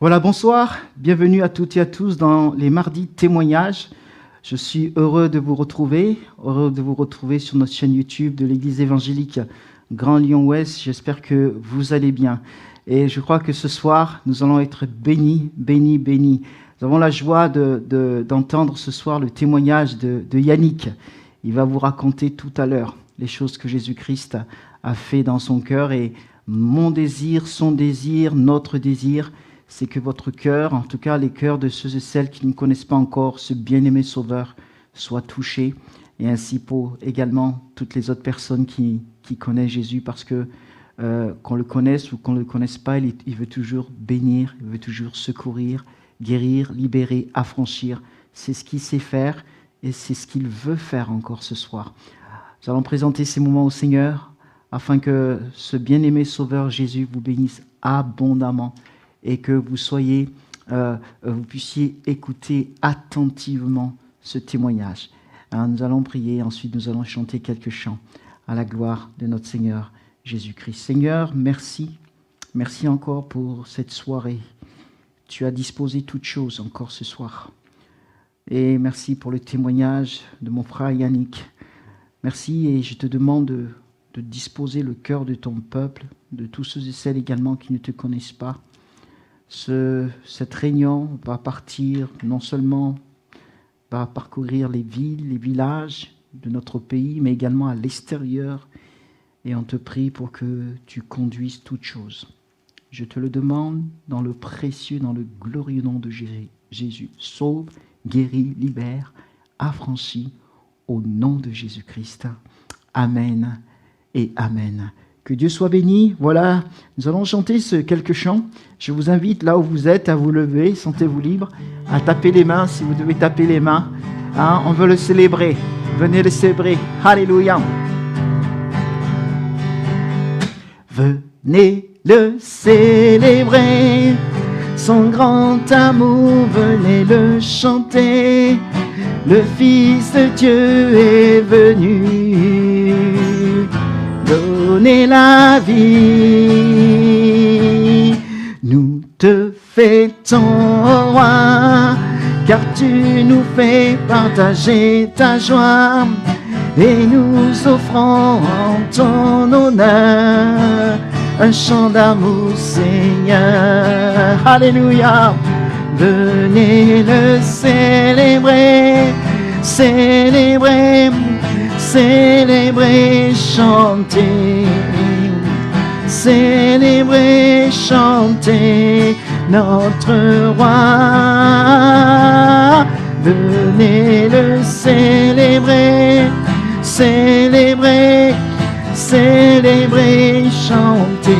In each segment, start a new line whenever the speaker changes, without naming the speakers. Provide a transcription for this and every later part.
Voilà, bonsoir, bienvenue à toutes et à tous dans les mardis témoignages. Je suis heureux de vous retrouver sur notre chaîne YouTube de l'Église évangélique Grand Lyon Ouest. J'espère que vous allez bien. Et je crois que ce soir, nous allons être bénis. Nous avons la joie d'entendre ce soir le témoignage de Yannick. Il va vous raconter tout à l'heure les choses que Jésus-Christ a fait dans son cœur. Et mon désir, son désir, notre désir, c'est que votre cœur, en tout cas les cœurs de ceux et celles qui ne connaissent pas encore ce bien-aimé Sauveur, soient touchés. Et ainsi pour également toutes les autres personnes qui connaissent Jésus, parce que qu'on le connaisse ou qu'on ne le connaisse pas, il veut toujours bénir, il veut toujours secourir, guérir, libérer, affranchir. C'est ce qu'il sait faire et c'est ce qu'il veut faire encore ce soir. Nous allons présenter ces moments au Seigneur afin que ce bien-aimé Sauveur Jésus vous bénisse abondamment et que vous puissiez écouter attentivement ce témoignage. Alors, nous allons prier, ensuite nous allons chanter quelques chants à la gloire de notre Seigneur Jésus-Christ. Seigneur, merci. Merci encore pour cette soirée. Tu as disposé toutes choses encore ce soir. Et merci pour le témoignage de mon frère Yannick. Merci, et je te demande de disposer le cœur de ton peuple, de tous ceux et celles également qui ne te connaissent pas. Cette réunion va partir, non seulement va parcourir les villes, les villages de notre pays, mais également à l'extérieur. Et on te prie pour que tu conduises toutes choses. Je te le demande dans le précieux, dans le glorieux nom de Jésus. Sauve, guéris, libère, affranchis au nom de Jésus-Christ. Amen et amen. Que Dieu soit béni. Voilà, nous allons chanter quelques chants. Je vous invite, là où vous êtes, à vous lever, sentez-vous libre, à taper les mains si vous devez taper les mains. Hein, on veut le célébrer. Venez le célébrer. Alléluia. Venez le célébrer. Son grand amour, venez le chanter. Le Fils de Dieu est venu donner la vie. Nous te fêtons, roi, car tu nous fais partager ta joie, et nous offrons en ton honneur un chant d'amour, Seigneur. Alléluia. Venez le célébrer, célébrer, célébrer, chanter, célébrer, chanter notre roi. Venez le célébrer, célébrer, célébrer, chanter,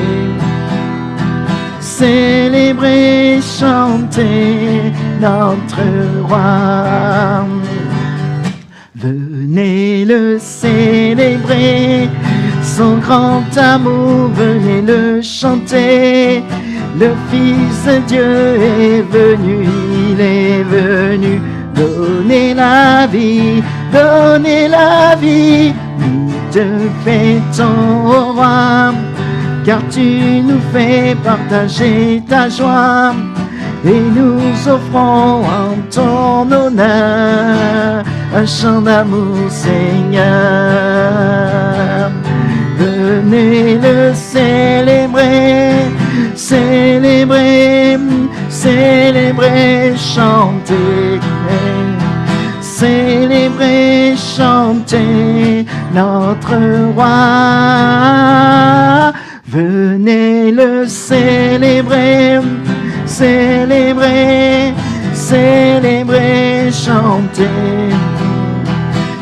célébrer, chanter notre roi. Venez le célébrer, son grand amour, venez le chanter. Le Fils de Dieu est venu, il est venu donner la vie, donner la vie. Nous te fêtons, roi, car tu nous fais partager ta joie, et nous offrons en ton honneur un chant d'amour, Seigneur. Venez le célébrer, célébrer, célébrer, chanter, célébrer, chanter notre roi. Venez le célébrer, célébrer, célébrer, chanter,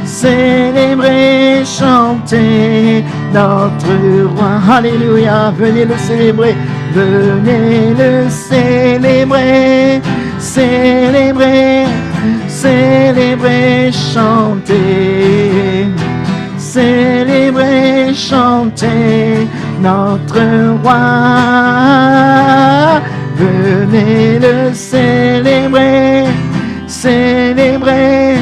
célébrer, chanter notre roi. Alléluia. Venez le célébrer, venez le célébrer, célébrer, célébrer, chanter, célébrer, chanter notre roi. Venez le célébrer, célébrer,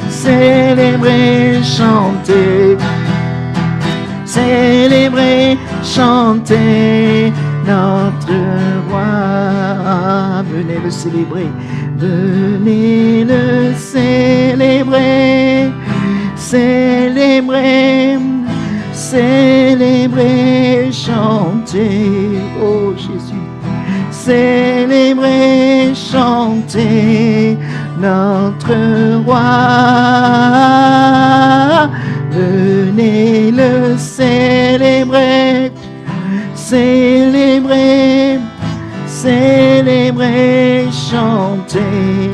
célébrer, chanter, célébrer, chanter notre roi. venez le célébrer, venez le célébrer, célébrer, célébrer, chanter, oh Jésus, célébrer, chanter notre roi, venez le célébrer, célébrer, célébrer, chanter,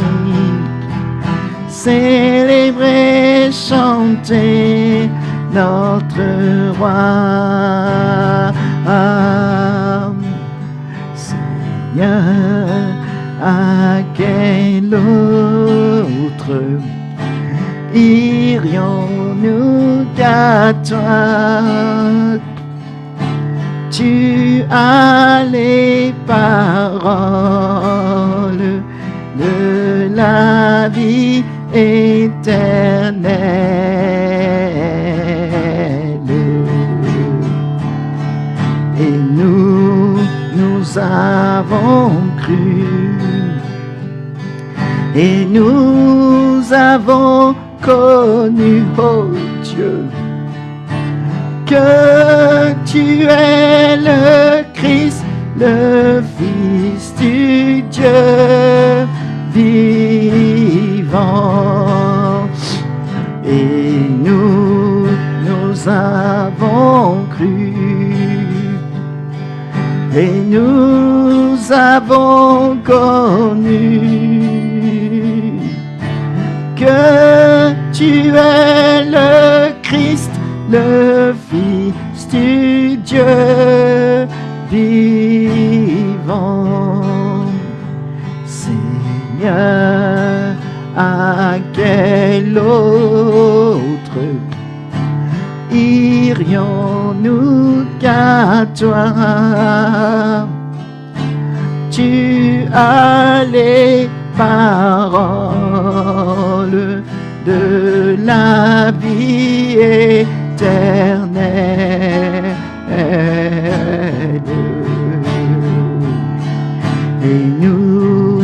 célébrer, chanter notre roi. Seigneur, à quel autre irions-nous qu'à toi? Tu as les paroles de la vie éternelle. Et nous avons cru, et nous avons connu, oh Dieu, que tu es le Christ, le Fils du Dieu vivant. Et nous avons cru, et nous avons connu que tu es le Christ, le Fils du Dieu vivant. Seigneur, à quel autre irions-nous qu'à toi? Tu as les paroles de la vie éternelle. Et nous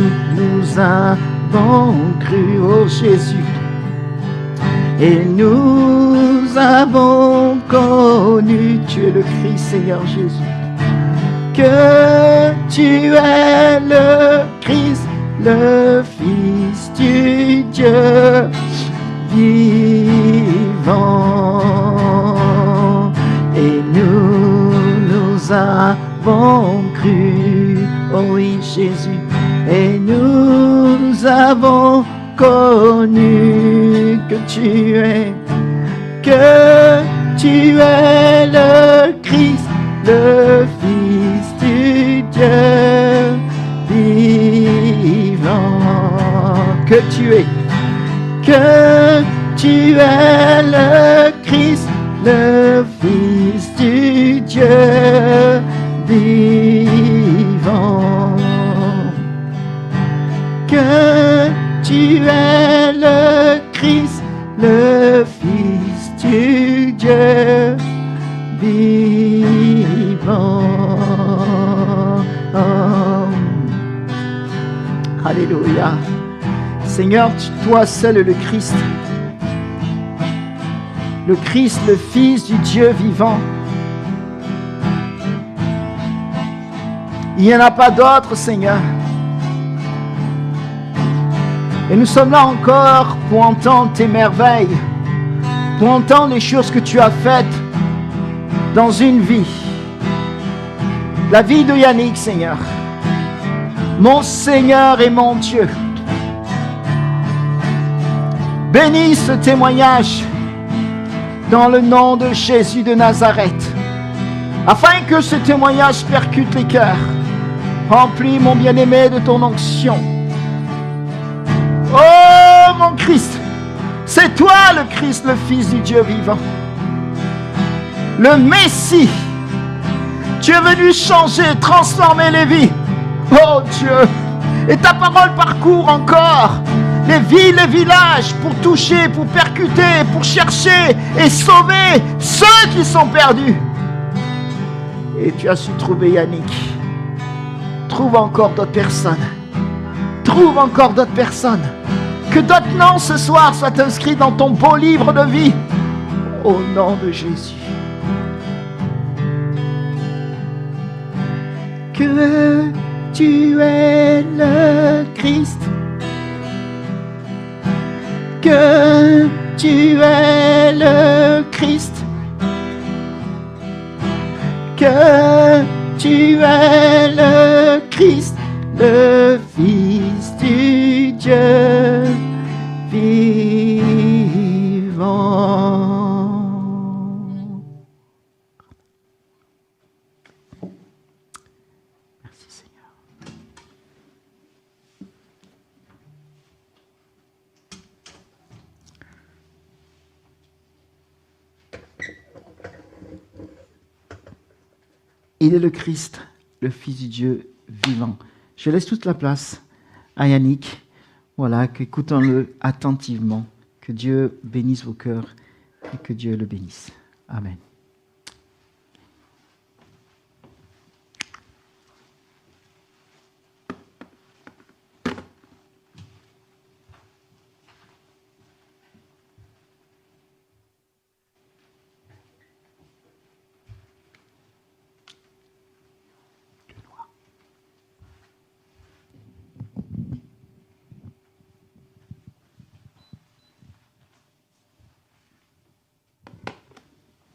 avons cru, oh Jésus, et nous avons connu, tu es le Christ, Seigneur Jésus, que tu es le Christ, le Fils du Dieu vivant. Et nous avons cru, oh oui Jésus, et nous avons connu que tu es le Christ, le Fils du Dieu vivant, que tu es le Christ, le Fils du Dieu vivant, que tu es le Christ, le Fils du Dieu vivant. Alléluia. Seigneur, toi seul es le Christ, le Fils du Dieu vivant. Il n'y en a pas d'autre, Seigneur. Et nous sommes là encore pour entendre tes merveilles, pour entendre les choses que tu as faites dans une vie. La vie de Yannick, Seigneur. Mon Seigneur et mon Dieu. Bénis ce témoignage dans le nom de Jésus de Nazareth, afin que ce témoignage percute les cœurs. Remplis mon bien-aimé de ton onction. Oh mon Christ, c'est toi le Christ, le Fils du Dieu vivant, le Messie. Tu es venu changer, transformer les vies. Oh Dieu, et ta parole parcourt encore les villes, les villages, pour toucher, pour percuter, pour chercher et sauver ceux qui sont perdus. Et tu as su trouver Yannick. Trouve encore d'autres personnes trouves encore d'autres personnes. Que d'autres noms ce soir soient inscrits dans ton beau livre de vie. Au nom de Jésus. Que tu es le Christ. Que tu es le Christ. Que tu es le Christ, le Fils du Dieu vivant. Merci Seigneur. Il est le Christ, le Fils du Dieu vivant. Je laisse toute la place à Yannick. Voilà, écoutons-le attentivement. Que Dieu bénisse vos cœurs et que Dieu le bénisse. Amen.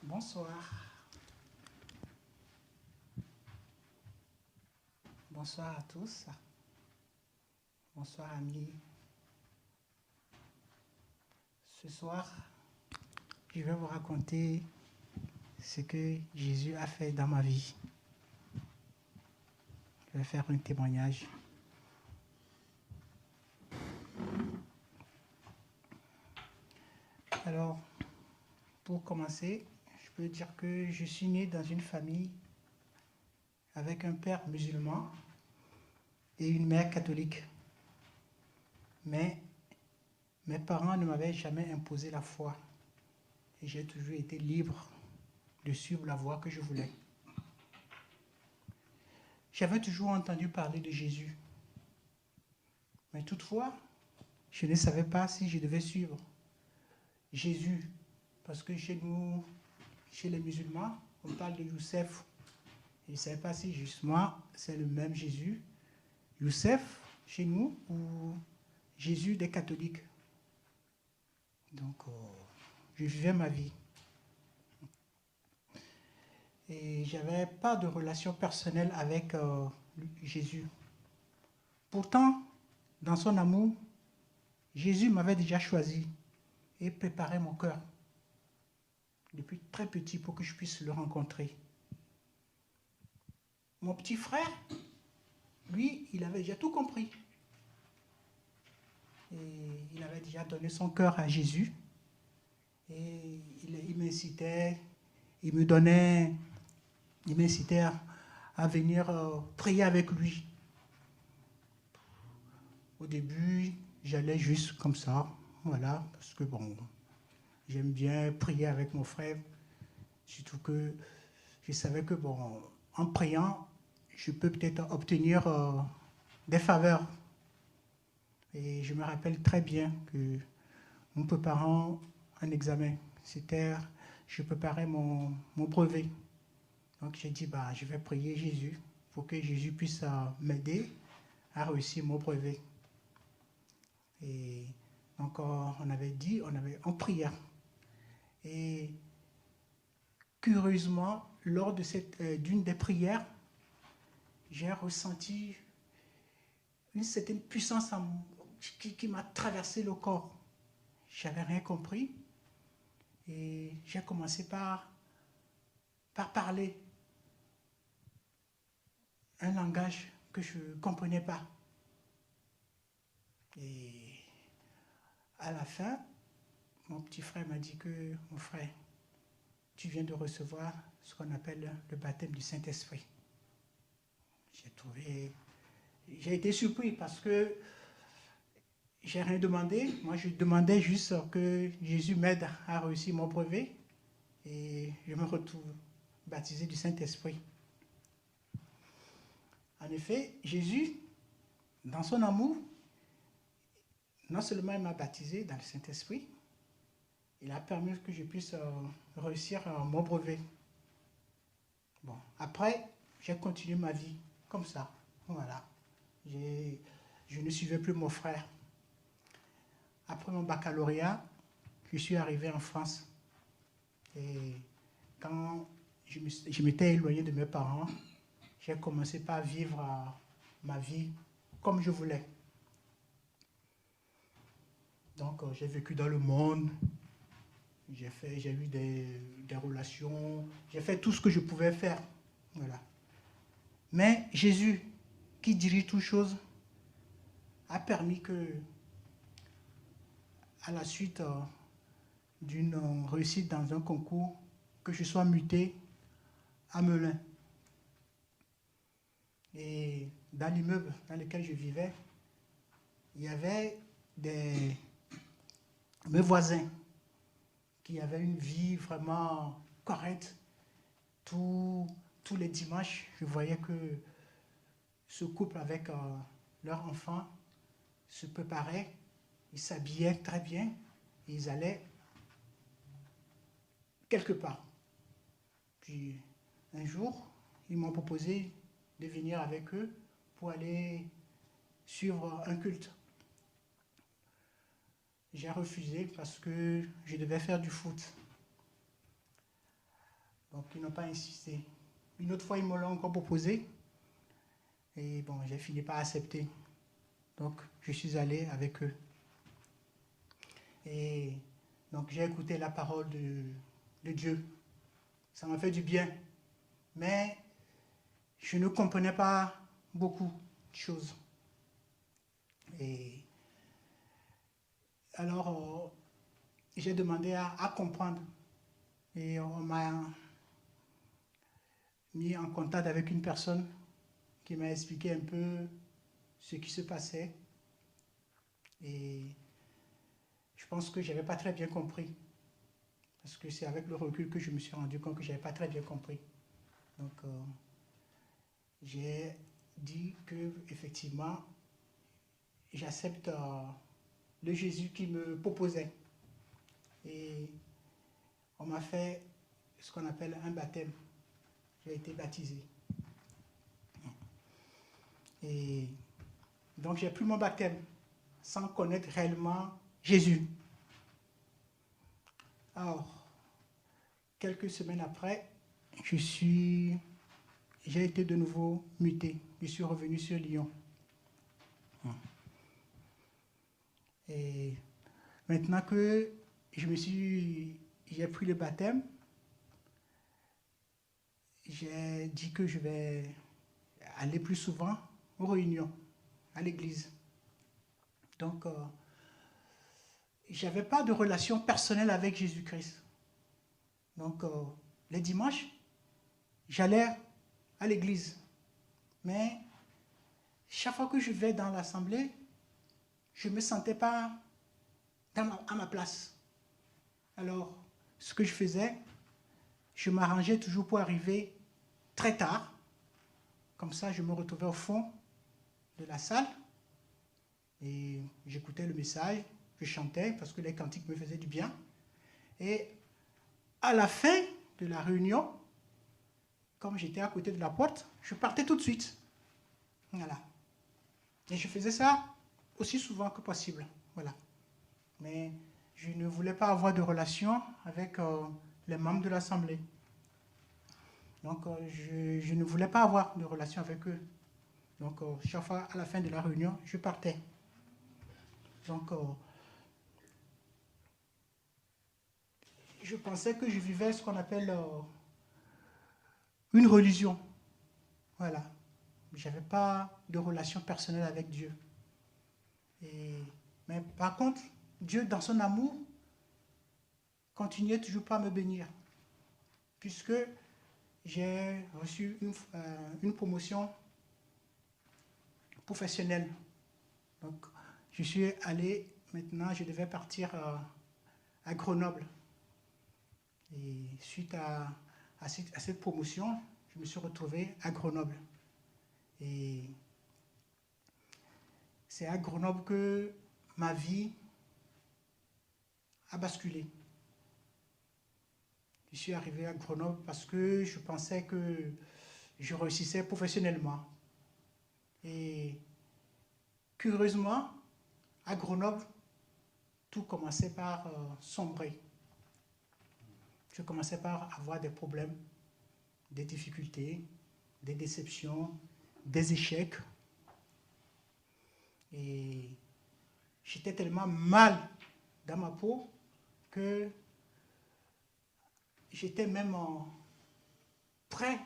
Bonsoir. Bonsoir à tous. Bonsoir amis. Ce soir, je vais vous raconter ce que Jésus a fait dans ma vie. Je vais faire un témoignage. Alors, pour commencer, je peux dire que je suis né dans une famille avec un père musulman et une mère catholique. Mais mes parents ne m'avaient jamais imposé la foi et j'ai toujours été libre de suivre la voie que je voulais. J'avais toujours entendu parler de Jésus, mais toutefois, je ne savais pas si je devais suivre Jésus, parce que chez nous, chez les musulmans, on parle de Youssef. Je ne savais pas si justement c'est le même Jésus, Youssef chez nous, ou Jésus des catholiques. Donc, je vivais ma vie. Et je n'avais pas de relation personnelle avec Jésus. Pourtant, dans son amour, Jésus m'avait déjà choisi et préparé mon cœur depuis très petit pour que je puisse le rencontrer. Mon petit frère, lui, il avait déjà tout compris. Et il avait déjà donné son cœur à Jésus. Et il m'incitait, il m'incitait à venir prier avec lui. Au début, j'allais juste comme ça, voilà, parce que bon, j'aime bien prier avec mon frère, surtout que je savais que bon, en priant, je peux peut-être obtenir des faveurs. Et je me rappelle très bien que nous préparons un examen. Je préparais mon brevet. Donc j'ai dit, bah, je vais prier Jésus pour que Jésus puisse m'aider à réussir mon brevet. Et donc on priait. Et curieusement, lors de d'une des prières, j'ai ressenti une certaine puissance qui m'a traversé le corps. Je n'avais rien compris. Et j'ai commencé par parler un langage que je ne comprenais pas. Et à la fin, mon petit frère m'a dit que, mon frère, tu viens de recevoir ce qu'on appelle le baptême du Saint-Esprit. J'ai été surpris parce que j'ai rien demandé. Moi, je demandais juste que Jésus m'aide à réussir mon brevet et je me retrouve baptisé du Saint-Esprit. En effet, Jésus, dans son amour, non seulement il m'a baptisé dans le Saint-Esprit, il a permis que je puisse réussir mon brevet. Bon, après, j'ai continué ma vie comme ça. Voilà. Je ne suivais plus mon frère. Après mon baccalauréat, je suis arrivé en France. Et quand je m'étais éloigné de mes parents, j'ai commencé par vivre ma vie comme je voulais. Donc, j'ai vécu dans le monde, j'ai eu des relations, j'ai fait tout ce que je pouvais faire. Voilà. Mais Jésus, qui dirige toutes choses, a permis que, à la suite d'une réussite dans un concours, que je sois muté à Melun. Et dans l'immeuble dans lequel je vivais, il y avait mes voisins qui avaient une vie vraiment correcte. Tous les dimanches, je voyais que ce couple avec leur enfant se préparait, ils s'habillaient très bien, et ils allaient quelque part. Puis un jour, ils m'ont proposé de venir avec eux pour aller suivre un culte. J'ai refusé parce que je devais faire du foot. Donc ils n'ont pas insisté. Une autre fois, ils me l'ont encore proposé. Et bon, j'ai fini par accepter. Donc je suis allé avec eux. Et donc j'ai écouté la parole de Dieu. Ça m'a fait du bien. Mais je ne comprenais pas beaucoup de choses. Et alors, j'ai demandé à comprendre. Et on m'a mis en contact avec une personne qui m'a expliqué un peu ce qui se passait. Et je pense que je n'avais pas très bien compris. Parce que c'est avec le recul que je me suis rendu compte que je n'avais pas très bien compris. Donc, j'ai dit que effectivement, j'accepte le Jésus qui me proposait. Et on m'a fait ce qu'on appelle un baptême. J'ai été baptisé. Et donc j'ai pris mon baptême sans connaître réellement Jésus. Alors, quelques semaines après, j'ai été de nouveau muté. Je suis revenu sur Lyon. Et maintenant que j'ai pris le baptême, j'ai dit que je vais aller plus souvent aux réunions, à l'église. Donc, je n'avais pas de relation personnelle avec Jésus-Christ. Donc, les dimanches, j'allais à l'église. Mais chaque fois que je vais dans l'assemblée, je ne me sentais pas à ma place. Alors, ce que je faisais, je m'arrangeais toujours pour arriver très tard. Comme ça, je me retrouvais au fond de la salle et j'écoutais le message, je chantais parce que les cantiques me faisaient du bien. Et à la fin de la réunion, comme j'étais à côté de la porte, je partais tout de suite. Voilà. Et je faisais ça aussi souvent que possible. Voilà. Mais je ne voulais pas avoir de relation avec les membres de l'Assemblée. Donc, je ne voulais pas avoir de relation avec eux. Donc, chaque fois, à la fin de la réunion, je partais. Donc, je pensais que je vivais ce qu'on appelle une religion. Voilà. Je n'avais pas de relation personnelle avec Dieu. Mais par contre, Dieu, dans son amour, continuait toujours pas à me bénir. Puisque j'ai reçu une promotion professionnelle. Donc, je suis allé, maintenant, je devais partir à Grenoble. Et suite à cette promotion, je me suis retrouvé à Grenoble. Et c'est à Grenoble que ma vie a basculé. Je suis arrivé à Grenoble parce que je pensais que je réussissais professionnellement. Et curieusement, à Grenoble, tout commençait par sombrer. Je commençais par avoir des problèmes, des difficultés, des déceptions, des échecs. Et j'étais tellement mal dans ma peau que j'étais même prêt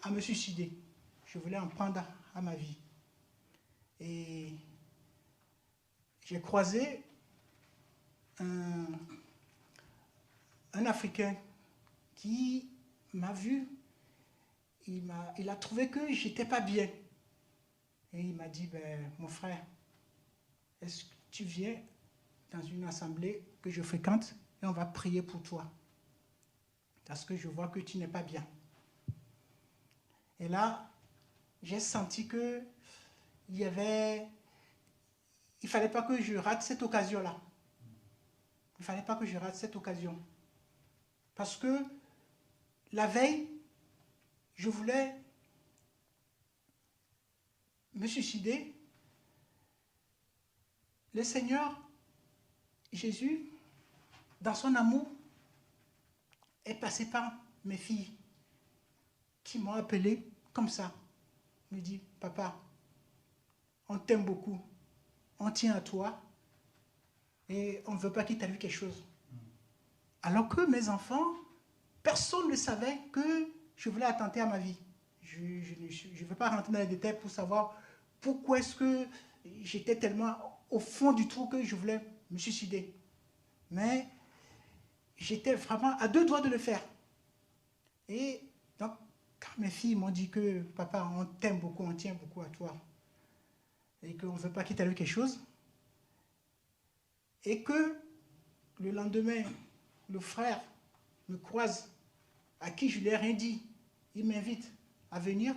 à me suicider. Je voulais en prendre à ma vie. Et j'ai croisé un Africain qui m'a vu, il a trouvé que j'étais pas bien. Et il m'a dit, ben, mon frère, est-ce que tu viens dans une assemblée que je fréquente et on va prier pour toi? Parce que je vois que tu n'es pas bien. Et là, j'ai senti que il fallait pas que je rate cette occasion-là. Il fallait pas que je rate cette occasion. Parce que la veille, je voulais me suicider. Le Seigneur, Jésus, dans son amour, est passé par mes filles qui m'ont appelé comme ça. Il me dit, papa, on t'aime beaucoup, on tient à toi et on ne veut pas qu'il t'arrive quelque chose. Alors que mes enfants, personne ne savait que je voulais attenter à ma vie. Je ne veux pas rentrer dans les détails pour savoir pourquoi est-ce que j'étais tellement au fond du trou que je voulais me suicider. Mais j'étais vraiment à deux doigts de le faire. Et donc, quand mes filles m'ont dit que papa, on t'aime beaucoup, on tient beaucoup à toi, et qu'on ne veut pas qu'il t'arrive quelque chose, et que le lendemain, le frère me croise, à qui je ne lui ai rien dit, il m'invite à venir,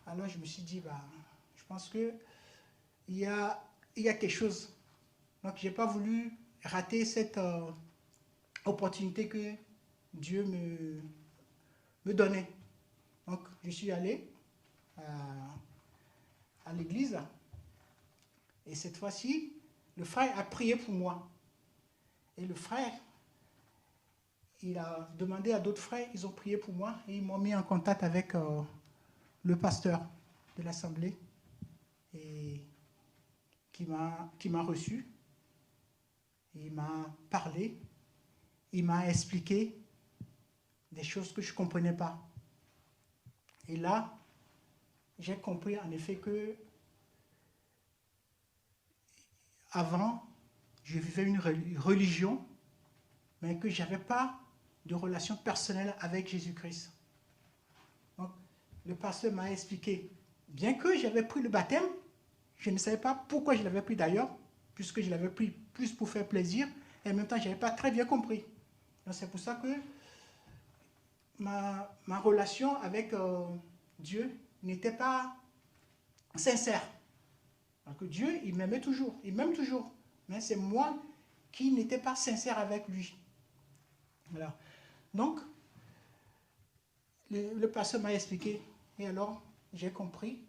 alors je me suis dit, bah, je pense qu'il y a quelque chose. Donc, je n'ai pas voulu rater cette opportunité que Dieu me donnait. Donc, je suis allé à l'église et cette fois-ci, le frère a prié pour moi. Et le frère, il a demandé à d'autres frères, ils ont prié pour moi et ils m'ont mis en contact avec le pasteur de l'assemblée et qui m'a reçu. Il m'a parlé, il m'a expliqué des choses que je ne comprenais pas. Et là, j'ai compris en effet que avant, je vivais une religion, mais que je n'avais pas de relation personnelle avec Jésus-Christ. Donc, le pasteur m'a expliqué, bien que j'avais pris le baptême, je ne savais pas pourquoi je l'avais pris d'ailleurs, puisque je l'avais pris plus pour faire plaisir, et en même temps, je n'avais pas très bien compris. Donc, c'est pour ça que ma relation avec Dieu n'était pas sincère. Parce que Dieu, il m'aimait toujours, il m'aime toujours. Mais c'est moi qui n'étais pas sincère avec lui. Voilà. Donc, le pasteur m'a expliqué. Et alors, j'ai compris.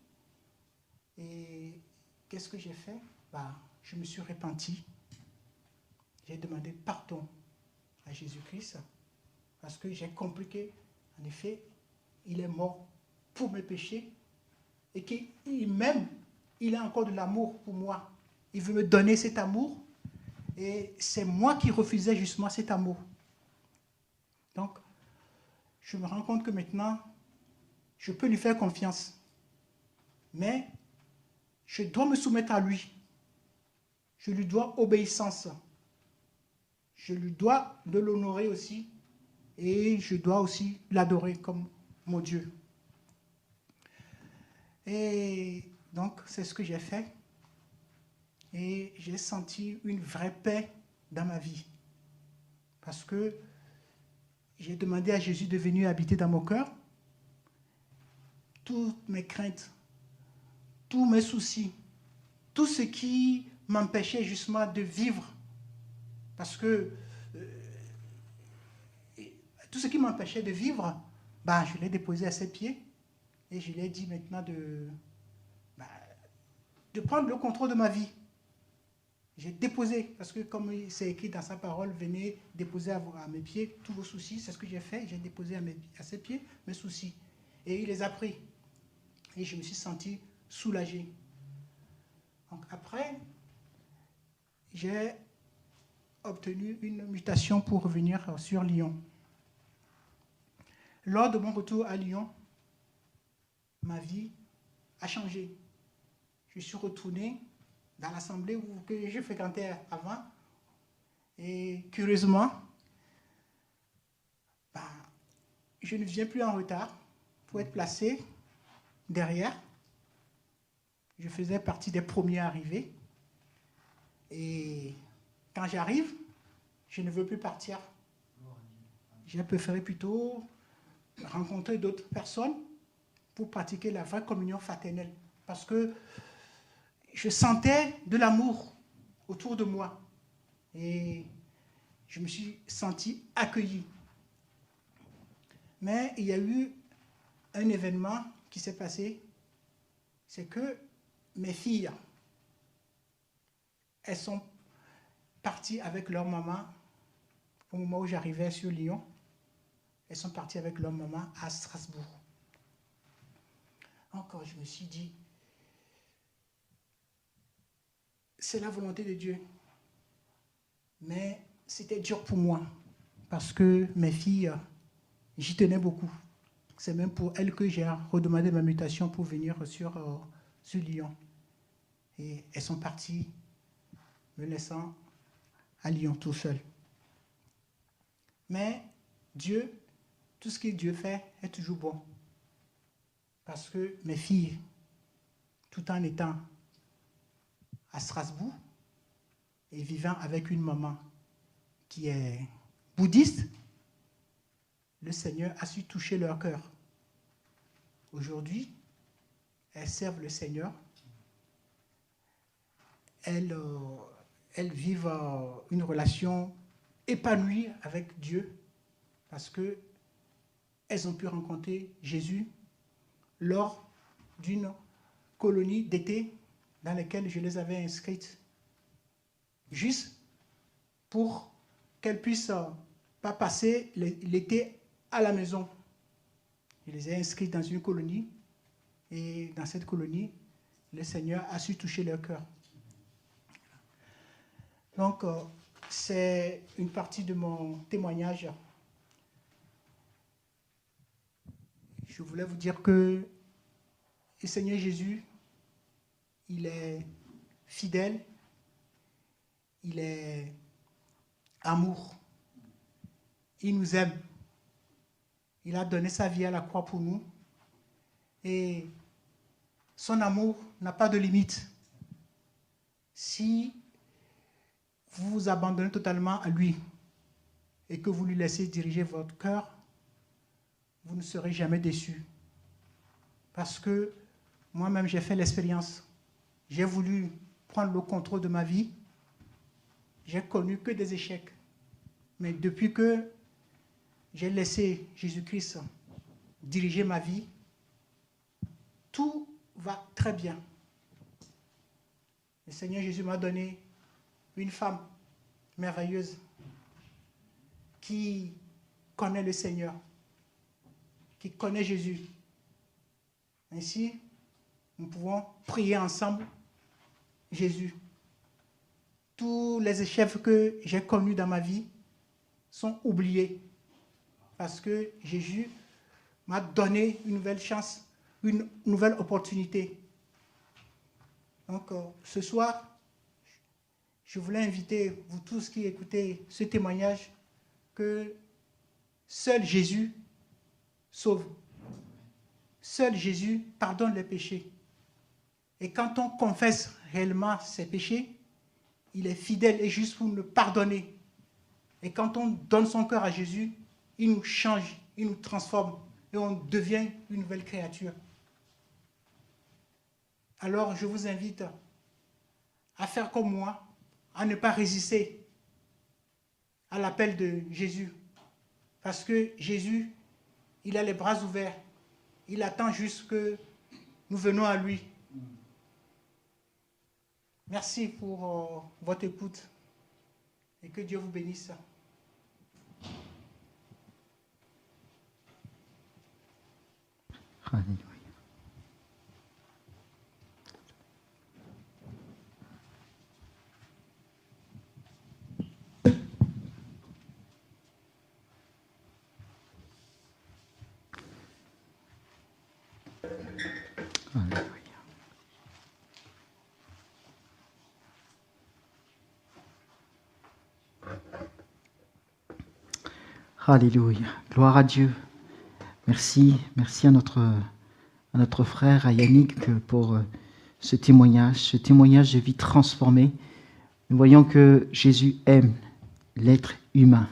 Et qu'est-ce que j'ai fait? Bah, je me suis repenti. J'ai demandé pardon à Jésus-Christ. Parce que j'ai compris qu'en effet, il est mort pour mes péchés. Et qu'il m'aime. Il a encore de l'amour pour moi. Il veut me donner cet amour. Et c'est moi qui refusais justement cet amour. Donc, je me rends compte que maintenant, je peux lui faire confiance. Mais je dois me soumettre à lui. Je lui dois obéissance. Je lui dois de l'honorer aussi. Et je dois aussi l'adorer comme mon Dieu. Et donc, c'est ce que j'ai fait. Et j'ai senti une vraie paix dans ma vie. Parce que j'ai demandé à Jésus de venir habiter dans mon cœur. Toutes mes craintes, tous mes soucis, tout ce qui m'empêchait justement de vivre, parce que tout ce qui m'empêchait de vivre, je l'ai déposé à ses pieds et je lui ai dit maintenant de prendre le contrôle de ma vie. J'ai déposé, parce que comme c'est écrit dans sa parole, venez déposer à mes pieds tous vos soucis. C'est ce que j'ai fait. J'ai déposé à ses pieds mes soucis. Et il les a pris. Et je me suis senti soulagé. Donc après, j'ai obtenu une mutation pour revenir sur Lyon. Lors de mon retour à Lyon, ma vie a changé. Je suis retourné dans l'assemblée que je fréquentais avant. Et curieusement, je ne viens plus en retard pour être placé derrière. Je faisais partie des premiers arrivés. Et quand j'arrive, je ne veux plus partir. J'ai préféré plutôt rencontrer d'autres personnes pour pratiquer la vraie communion fraternelle. Parce que je sentais de l'amour autour de moi. Et je me suis senti accueilli. Mais il y a eu un événement qui s'est passé, c'est que mes filles, elles sont parties avec leur maman au moment où j'arrivais sur Lyon. Elles sont parties avec leur maman à Strasbourg. Encore, je me suis dit, c'est la volonté de Dieu. Mais c'était dur pour moi, parce que mes filles, j'y tenais beaucoup. C'est même pour elles que j'ai redemandé ma mutation pour venir sur Lyon. Et elles sont parties, me laissant à Lyon tout seul. Mais Dieu, tout ce que Dieu fait est toujours bon. Parce que mes filles, tout en étant à Strasbourg et vivant avec une maman qui est bouddhiste, le Seigneur a su toucher leur cœur. Aujourd'hui, elles servent le Seigneur. Elles vivent une relation épanouie avec Dieu parce qu'elles ont pu rencontrer Jésus lors d'une colonie d'été dans laquelle je les avais inscrites, juste pour qu'elles puissent pas passer l'été à la maison. Je les ai inscrites dans une colonie et dans cette colonie, le Seigneur a su toucher leur cœur. Donc, c'est une partie de mon témoignage. Je voulais vous dire que le Seigneur Jésus, il est fidèle, il est amour, il nous aime. Il a donné sa vie à la croix pour nous et son amour n'a pas de limite. Si vous vous abandonnez totalement à lui et que vous lui laissez diriger votre cœur, vous ne serez jamais déçus. Parce que moi-même, j'ai fait l'expérience. J'ai voulu prendre le contrôle de ma vie. J'ai connu que des échecs. Mais depuis que j'ai laissé Jésus-Christ diriger ma vie, tout va très bien. Le Seigneur Jésus m'a donné une femme merveilleuse qui connaît le Seigneur, qui connaît Jésus. Ainsi, nous pouvons prier ensemble Jésus. Tous les échecs que j'ai connus dans ma vie sont oubliés parce que Jésus m'a donné une nouvelle chance, une nouvelle opportunité. Donc, ce soir, je voulais inviter vous tous qui écoutez ce témoignage que seul Jésus sauve. Seul Jésus pardonne les péchés. Et quand on confesse réellement ses péchés, il est fidèle et juste pour nous pardonner. Et quand on donne son cœur à Jésus, il nous change, il nous transforme et on devient une nouvelle créature. Alors je vous invite à faire comme moi, à ne pas résister à l'appel de Jésus. Parce que Jésus, il a les bras ouverts. Il attend juste que nous venons à lui. Merci pour votre écoute et que Dieu vous bénisse.
Alléluia. Alléluia. Alléluia. Gloire à Dieu. Merci à notre frère, à Yannick, pour ce témoignage de vie transformée. Nous voyons que Jésus aime l'être humain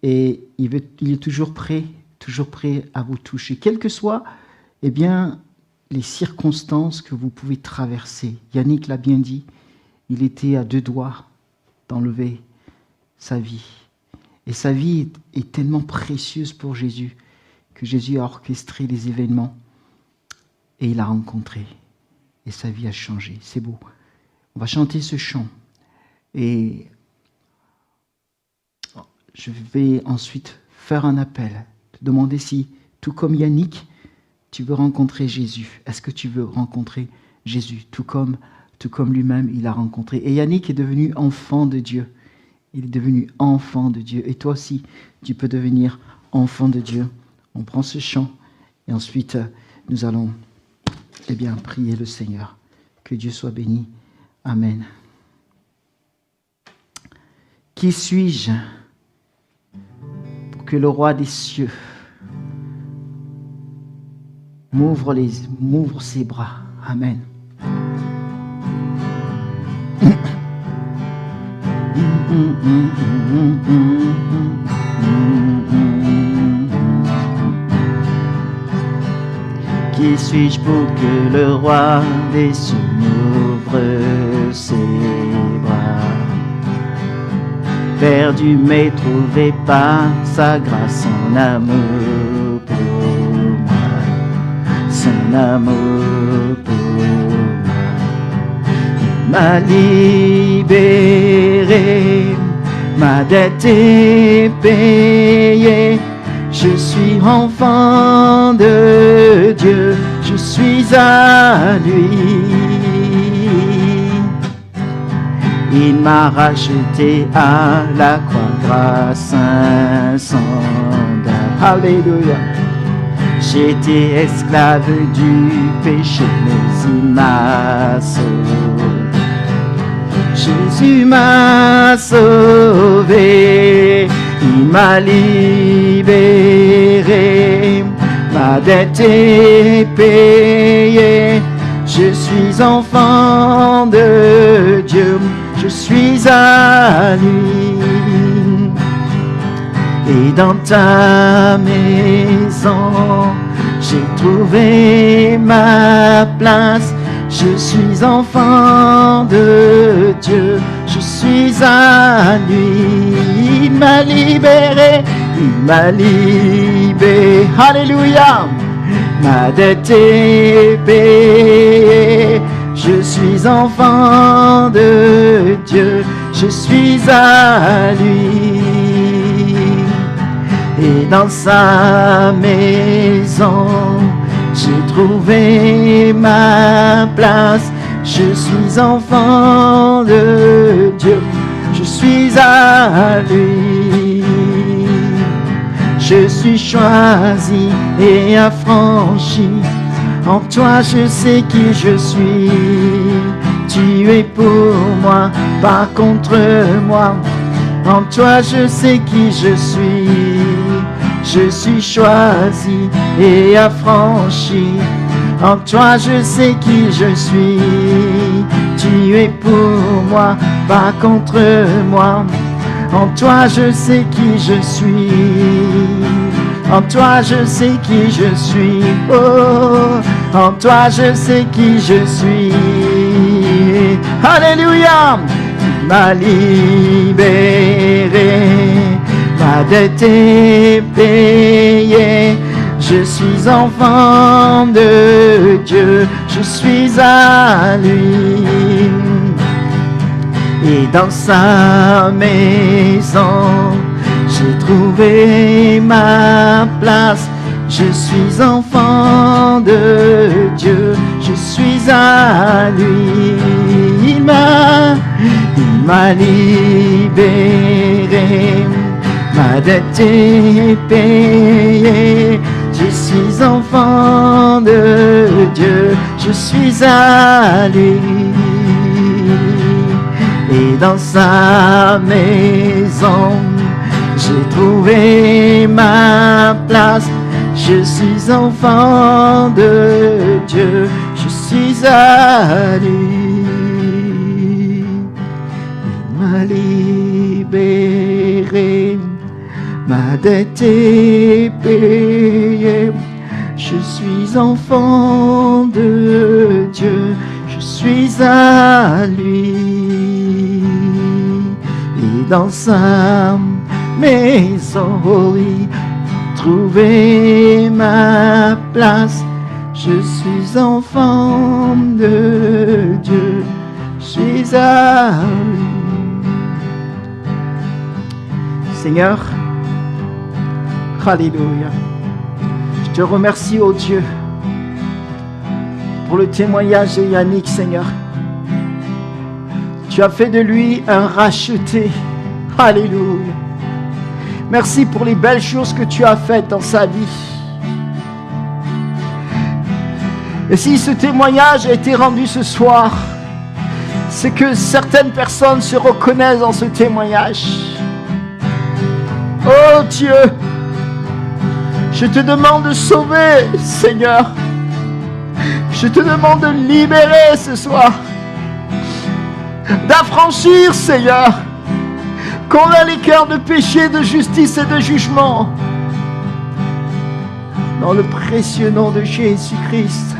et il est toujours prêt à vous toucher, quelles que soient les circonstances que vous pouvez traverser. Yannick l'a bien dit, il était à 2 doigts d'enlever sa vie. Et sa vie est tellement précieuse pour Jésus que Jésus a orchestré les événements et il l'a rencontré. Et sa vie a changé. C'est beau. On va chanter ce chant. Et je vais ensuite faire un appel, te demander si, tout comme Yannick, tu veux rencontrer Jésus. Est-ce que tu veux rencontrer Jésus, tout comme lui-même il a rencontré. Et Yannick est devenu enfant de Dieu. Il est devenu enfant de Dieu. Et toi aussi, tu peux devenir enfant de Dieu. On prend ce chant et ensuite nous allons prier le Seigneur. Que Dieu soit béni. Amen. Qui suis-je pour que le roi des cieux m'ouvre ses bras? Amen. Qui suis-je pour que le roi des cieux m'ouvre ses bras? Perdu mais trouvé par sa grâce, son amour pour moi, son amour pour moi. Il m'a libéré, ma dette est payée. Je suis enfant de Dieu, je suis à lui. Il m'a racheté à la croix grâce insondable. Alléluia. J'étais esclave du péché, mais il m'a sauvé. Jésus m'a sauvé. Il m'a libéré, ma dette est payée. Je suis enfant de Dieu, je suis à lui. Et dans ta maison, j'ai trouvé ma place. Je suis enfant de Dieu, je suis à lui. Il m'a libéré, il m'a libéré. Alléluia. Ma dette est payée. Je suis enfant de Dieu, je suis à lui. Et dans sa maison, j'ai trouvé ma place. Je suis enfant de Dieu, je suis à lui. Je suis choisi et affranchi. En toi je sais qui je suis. Tu es pour moi, pas contre moi. En toi je sais qui je suis. Je suis choisi et affranchi. En toi je sais qui je suis. Tu es pour moi, pas contre moi. En toi je sais qui je suis. En toi je sais qui je suis. Oh, en toi je sais qui je suis. Alléluia. Il m'a libéré, ma dette est payée. Je suis enfant de Dieu, je suis à lui. Et dans sa maison, j'ai trouvé ma place. Je suis enfant de Dieu, je suis à lui. Il m'a libéré, ma dette est payée. Je suis enfant de Dieu, je suis à lui. Et dans sa maison, j'ai trouvé ma place. Je suis enfant de Dieu, je suis à lui. Il m'a libéré, ma dette est payée. Je suis enfant de Dieu, je suis à lui. Et dans sa maison, oui, trouver ma place. Je suis enfant de Dieu, je suis à lui. Seigneur, alléluia. Je te remercie, oh Dieu, pour le témoignage de Yannick, Seigneur. Tu as fait de lui un racheté. Alléluia. Merci pour les belles choses que tu as faites dans sa vie. Et si ce témoignage a été rendu ce soir, c'est que certaines personnes se reconnaissent dans ce témoignage. Oh Dieu, je te demande de sauver, Seigneur. Je te demande de libérer ce soir, d'affranchir, Seigneur, qu'on a les cœurs de péché, de justice et de jugement. Dans le précieux nom de Jésus-Christ.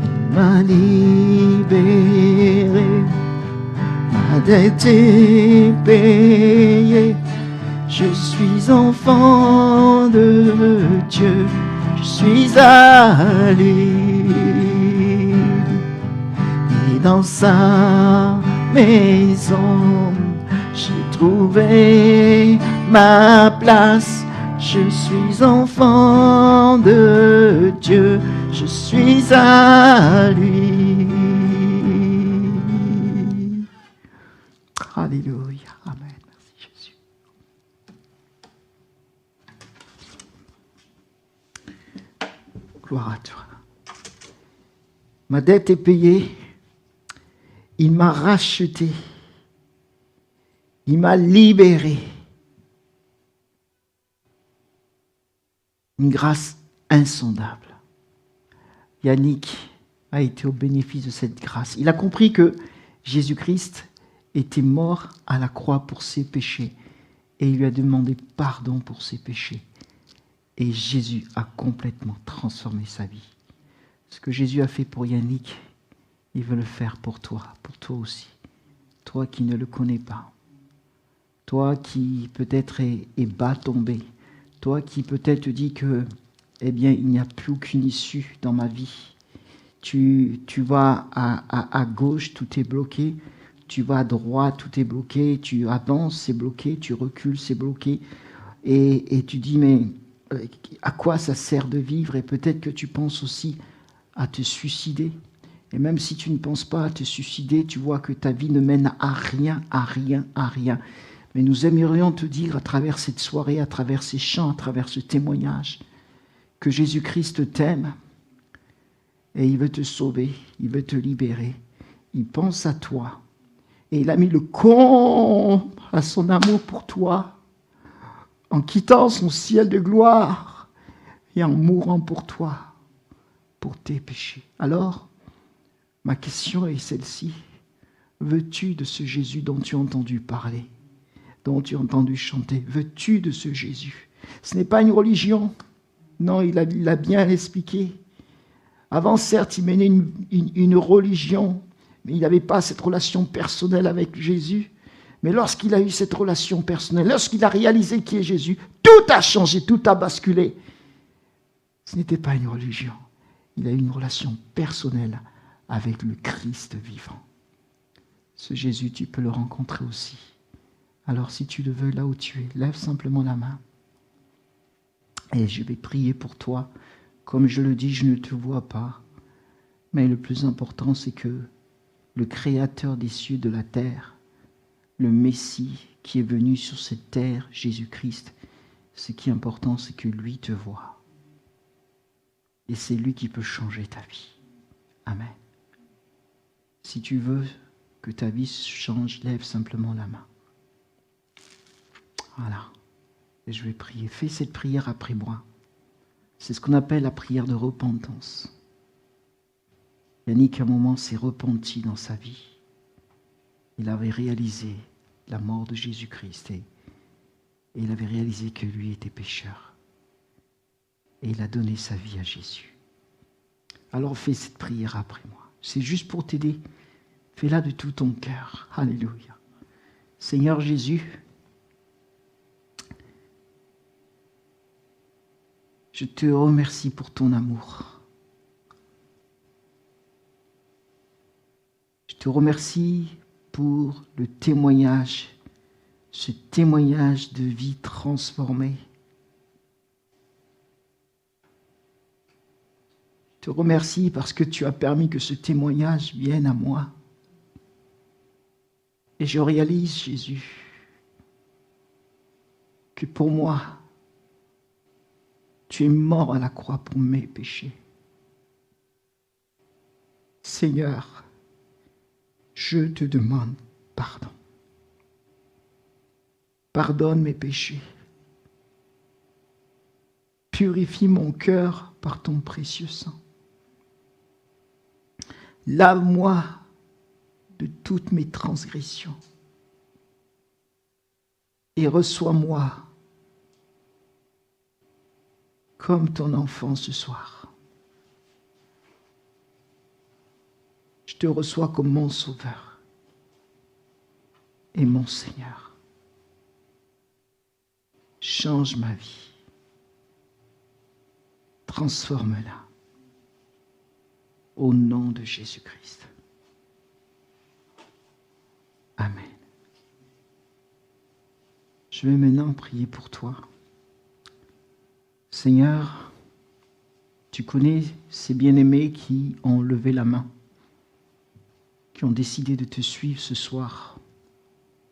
Il m'a libéré, ma dette est payée. Je suis enfant de Dieu, je suis à lui. Et dans sa maison, j'ai trouvé ma place. Je suis enfant de Dieu, je suis à lui. Alléluia. Amen. Merci Jésus. Gloire à toi. Ma dette est payée. Il m'a racheté. Il m'a libéré. Une grâce insondable. Yannick a été au bénéfice de cette grâce. Il a compris que Jésus-Christ était mort à la croix pour ses péchés et il lui a demandé pardon pour ses péchés. Et Jésus a complètement transformé sa vie. Ce que Jésus a fait pour Yannick, il veut le faire pour toi aussi. Toi qui ne le connais pas. Toi qui peut-être est bas tombé. Toi qui peut-être te dis que, eh bien, il n'y a plus aucune issue dans ma vie. Tu vas à gauche, tout est bloqué. Tu vas à droite, tout est bloqué. Tu avances, c'est bloqué. Tu recules, c'est bloqué. Et tu dis, mais à quoi ça sert de vivre? Et peut-être que tu penses aussi à te suicider. Et même si tu ne penses pas à te suicider, tu vois que ta vie ne mène à rien, à rien, à rien. Mais nous aimerions te dire à travers cette soirée, à travers ces chants, à travers ce témoignage, que Jésus-Christ t'aime et il veut te sauver, il veut te libérer. Il pense à toi et il a mis le comble à son amour pour toi en quittant son ciel de gloire et en mourant pour toi, pour tes péchés. Alors, ma question est celle-ci. Veux-tu de ce Jésus dont tu as entendu parler? dont tu as entendu chanter. Veux-tu de ce Jésus? Ce n'est pas une religion. Non, il a bien expliqué. Avant, certes, il menait une religion, mais il n'avait pas cette relation personnelle avec Jésus. Mais lorsqu'il a eu cette relation personnelle, lorsqu'il a réalisé qui est Jésus, tout a changé, tout a basculé. Ce n'était pas une religion. Il a eu une relation personnelle avec le Christ vivant. Ce Jésus, tu peux le rencontrer aussi. Alors si tu le veux, là où tu es, lève simplement la main. Et je vais prier pour toi. Comme je le dis, je ne te vois pas. Mais le plus important, c'est que le Créateur des cieux et de la terre, le Messie qui est venu sur cette terre, Jésus-Christ, ce qui est important, c'est que lui te voit. Et c'est lui qui peut changer ta vie. Amen. Si tu veux que ta vie change, lève simplement la main. Voilà. Et je vais prier. Fais cette prière après moi. C'est ce qu'on appelle la prière de repentance. Yannick, à un moment, s'est repenti dans sa vie. Il avait réalisé la mort de Jésus-Christ et il avait réalisé que lui était pécheur. Et il a donné sa vie à Jésus. Alors fais cette prière après moi. C'est juste pour t'aider. Fais-la de tout ton cœur. Alléluia. Seigneur Jésus, je te remercie pour ton amour. Je te remercie pour le témoignage, ce témoignage de vie transformée. Je te remercie parce que tu as permis que ce témoignage vienne à moi. Et je réalise, Jésus, que pour moi, tu es mort à la croix pour mes péchés. Seigneur, je te demande pardon. Pardonne mes péchés. Purifie mon cœur par ton précieux sang. Lave-moi de toutes mes transgressions. Et reçois-moi comme ton enfant ce soir. Je te reçois comme mon Sauveur et mon Seigneur. Change ma vie. Transforme-la. Au nom de Jésus-Christ. Amen. Je vais maintenant prier pour toi. Seigneur, tu connais ces bien-aimés qui ont levé la main, qui ont décidé de te suivre ce soir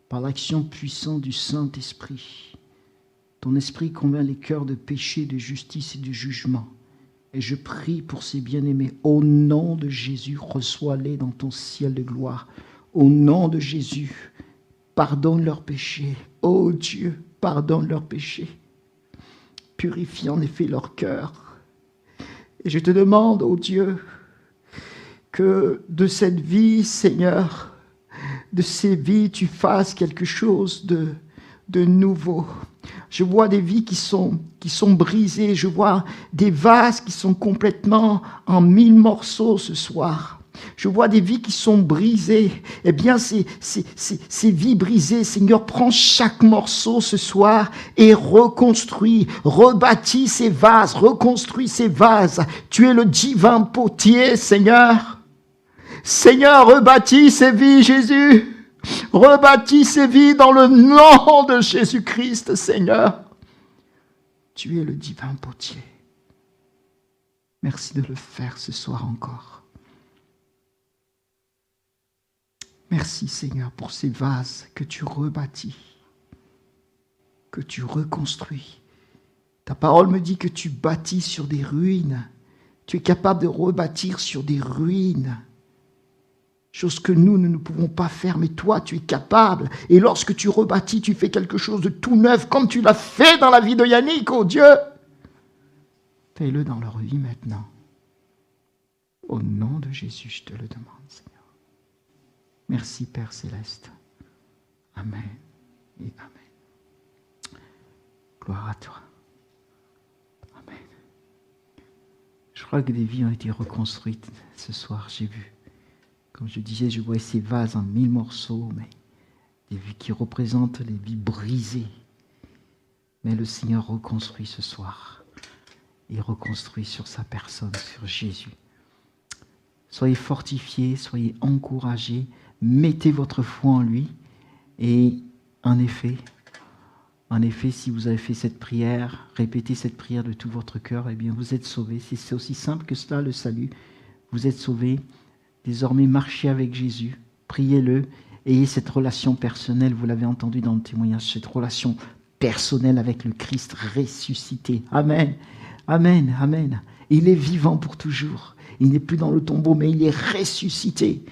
par l'action puissante du Saint-Esprit. Ton esprit convainc les cœurs de péché, de justice et de jugement. Et je prie pour ces bien-aimés. Au nom de Jésus, reçois-les dans ton ciel de gloire. Au nom de Jésus, pardonne leurs péchés. Ô Dieu, pardonne leurs péchés. Purifie en effet leur cœur. Et je te demande, ô Dieu, que de cette vie, Seigneur, de ces vies, tu fasses quelque chose de nouveau. Je vois des vies qui sont brisées. Je vois des vases qui sont complètement en 1000 morceaux ce soir. Je vois des vies qui sont brisées. Eh bien, ces vies brisées, Seigneur, prends chaque morceau ce soir et reconstruis, rebâtis ces vases, reconstruis ces vases. Tu es le divin potier, Seigneur. Seigneur, rebâtis ces vies, Jésus. Rebâtis ces vies dans le nom de Jésus-Christ, Seigneur. Tu es le divin potier. Merci de le faire ce soir encore. Merci, Seigneur, pour ces vases que tu rebâtis, que tu reconstruis. Ta parole me dit que tu bâtis sur des ruines. Tu es capable de rebâtir sur des ruines. Chose que nous ne pouvons pas faire, mais toi, tu es capable. Et lorsque tu rebâtis, tu fais quelque chose de tout neuf, comme tu l'as fait dans la vie de Yannick, oh Dieu. Fais-le dans leur vie maintenant. Au nom de Jésus, je te le demande, Seigneur. Merci, Père Céleste. Amen et Amen. Gloire à toi. Amen. Je crois que des vies ont été reconstruites ce soir, j'ai vu. Comme je disais, je vois ces vases en 1000 morceaux, mais des vies qui représentent les vies brisées. Mais le Seigneur reconstruit ce soir. Il reconstruit sur sa personne, sur Jésus. Soyez fortifiés, soyez encouragés, mettez votre foi en lui. Et en effet, si vous avez fait cette prière, répétez cette prière de tout votre cœur, eh bien vous êtes sauvés. C'est aussi simple que cela, le salut. Vous êtes sauvés. Désormais, marchez avec Jésus, priez-le, ayez cette relation personnelle, vous l'avez entendu dans le témoignage, cette relation personnelle avec le Christ ressuscité. Amen, amen, amen. Il est vivant pour toujours. Il n'est plus dans le tombeau, mais il est ressuscité.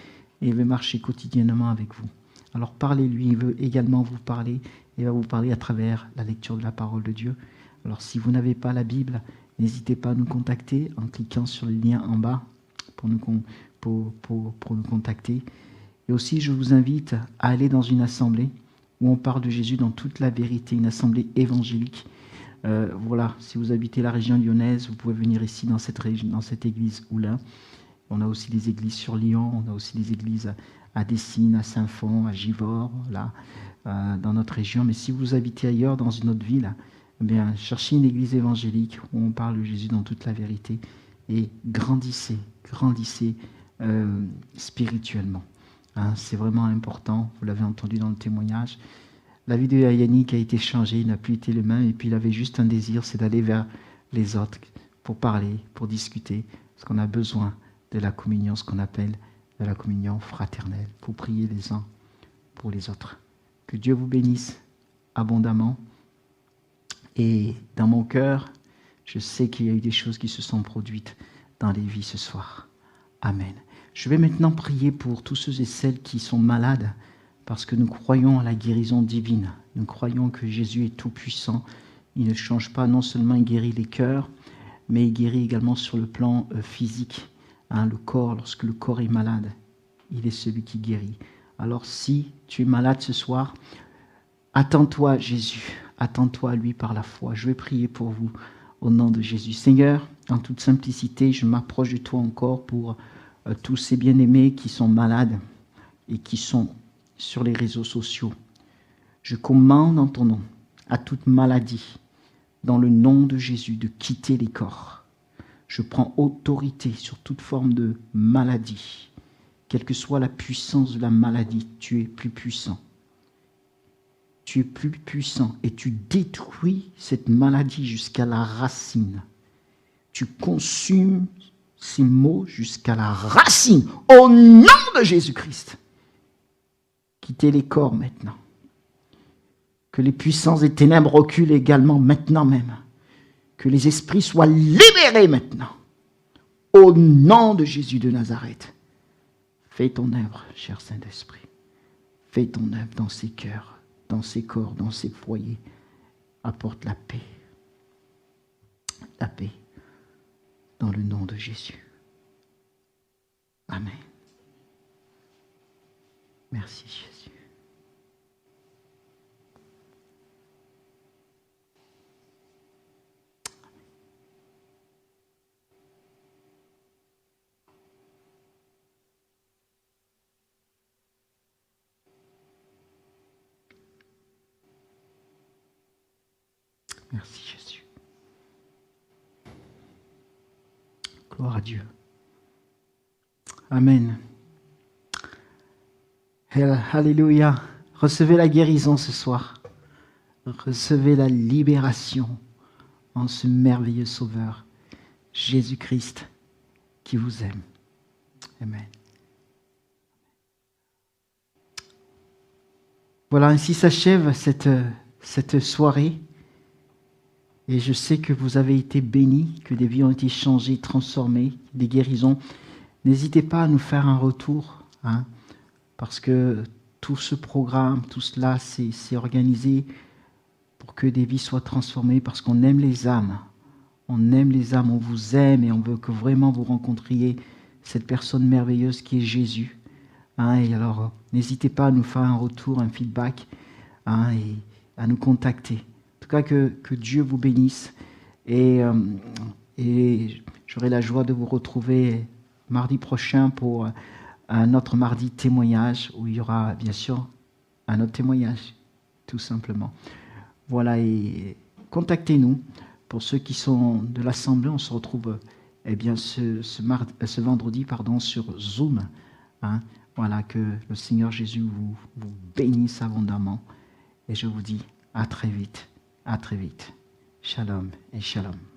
Et il veut marcher quotidiennement avec vous. Alors parlez-lui, il veut également vous parler. Il va vous parler à travers la lecture de la parole de Dieu. Alors si vous n'avez pas la Bible, n'hésitez pas à nous contacter en cliquant sur le lien en bas pour nous contacter. Et aussi, je vous invite à aller dans une assemblée où on parle de Jésus dans toute la vérité, une assemblée évangélique. Voilà, si vous habitez la région lyonnaise, vous pouvez venir ici dans cette église Oulin. On a aussi des églises sur Lyon, on a aussi des églises à Dessines, à Saint-Fond, à Givors, là, dans notre région. Mais si vous habitez ailleurs, dans une autre ville, eh bien, cherchez une église évangélique où on parle de Jésus dans toute la vérité et grandissez spirituellement. Hein, c'est vraiment important, vous l'avez entendu dans le témoignage. La vie de Yannick a été changée, il n'a plus été le même, et puis il avait juste un désir, c'est d'aller vers les autres pour parler, pour discuter, parce qu'on a besoin de la communion, ce qu'on appelle de la communion fraternelle, pour prier les uns pour les autres. Que Dieu vous bénisse abondamment. Et dans mon cœur, je sais qu'il y a eu des choses qui se sont produites dans les vies ce soir. Amen. Je vais maintenant prier pour tous ceux et celles qui sont malades, parce que nous croyons à la guérison divine. Nous croyons que Jésus est tout-puissant. Il ne change pas, non seulement il guérit les cœurs, mais il guérit également sur le plan physique. Hein, le corps, lorsque le corps est malade, il est celui qui guérit. Alors si tu es malade ce soir, attends-toi à Jésus, attends-toi à lui par la foi. Je vais prier pour vous au nom de Jésus. Seigneur, en toute simplicité, je m'approche de toi encore pour tous ces bien-aimés qui sont malades et qui sont sur les réseaux sociaux. Je commande en ton nom à toute maladie, dans le nom de Jésus, de quitter les corps. Je prends autorité sur toute forme de maladie. Quelle que soit la puissance de la maladie, tu es plus puissant. Tu es plus puissant et tu détruis cette maladie jusqu'à la racine. Tu consumes ces maux jusqu'à la racine, au nom de Jésus-Christ. Quittez les corps maintenant. Que les puissances des ténèbres reculent également maintenant même. Que les esprits soient libérés maintenant. Au nom de Jésus de Nazareth. Fais ton œuvre, cher Saint-Esprit. Fais ton œuvre dans ces cœurs, dans ces corps, dans ces foyers. Apporte la paix. La paix. Dans le nom de Jésus. Amen. Merci Jésus. Merci Jésus. Gloire à Dieu. Amen. Alléluia. Recevez la guérison ce soir. Recevez la libération en ce merveilleux Sauveur, Jésus-Christ, qui vous aime. Amen. Voilà, ainsi s'achève cette soirée. Et je sais que vous avez été bénis, que des vies ont été changées, transformées, des guérisons. N'hésitez pas à nous faire un retour, hein, parce que tout ce programme, tout cela, c'est organisé pour que des vies soient transformées, parce qu'on aime les âmes. On aime les âmes, on vous aime et on veut que vraiment vous rencontriez cette personne merveilleuse qui est Jésus. Hein, et alors, n'hésitez pas à nous faire un retour, un feedback, hein, et à nous contacter. En tout cas, que Dieu vous bénisse. Et j'aurai la joie de vous retrouver mardi prochain pour un autre mardi témoignage, où il y aura bien sûr un autre témoignage, tout simplement. Voilà, et contactez-nous. Pour ceux qui sont de l'Assemblée, on se retrouve ce vendredi sur Zoom. Hein. Voilà, que le Seigneur Jésus vous bénisse abondamment. Et je vous dis à très vite. À très vite. Shalom et shalom.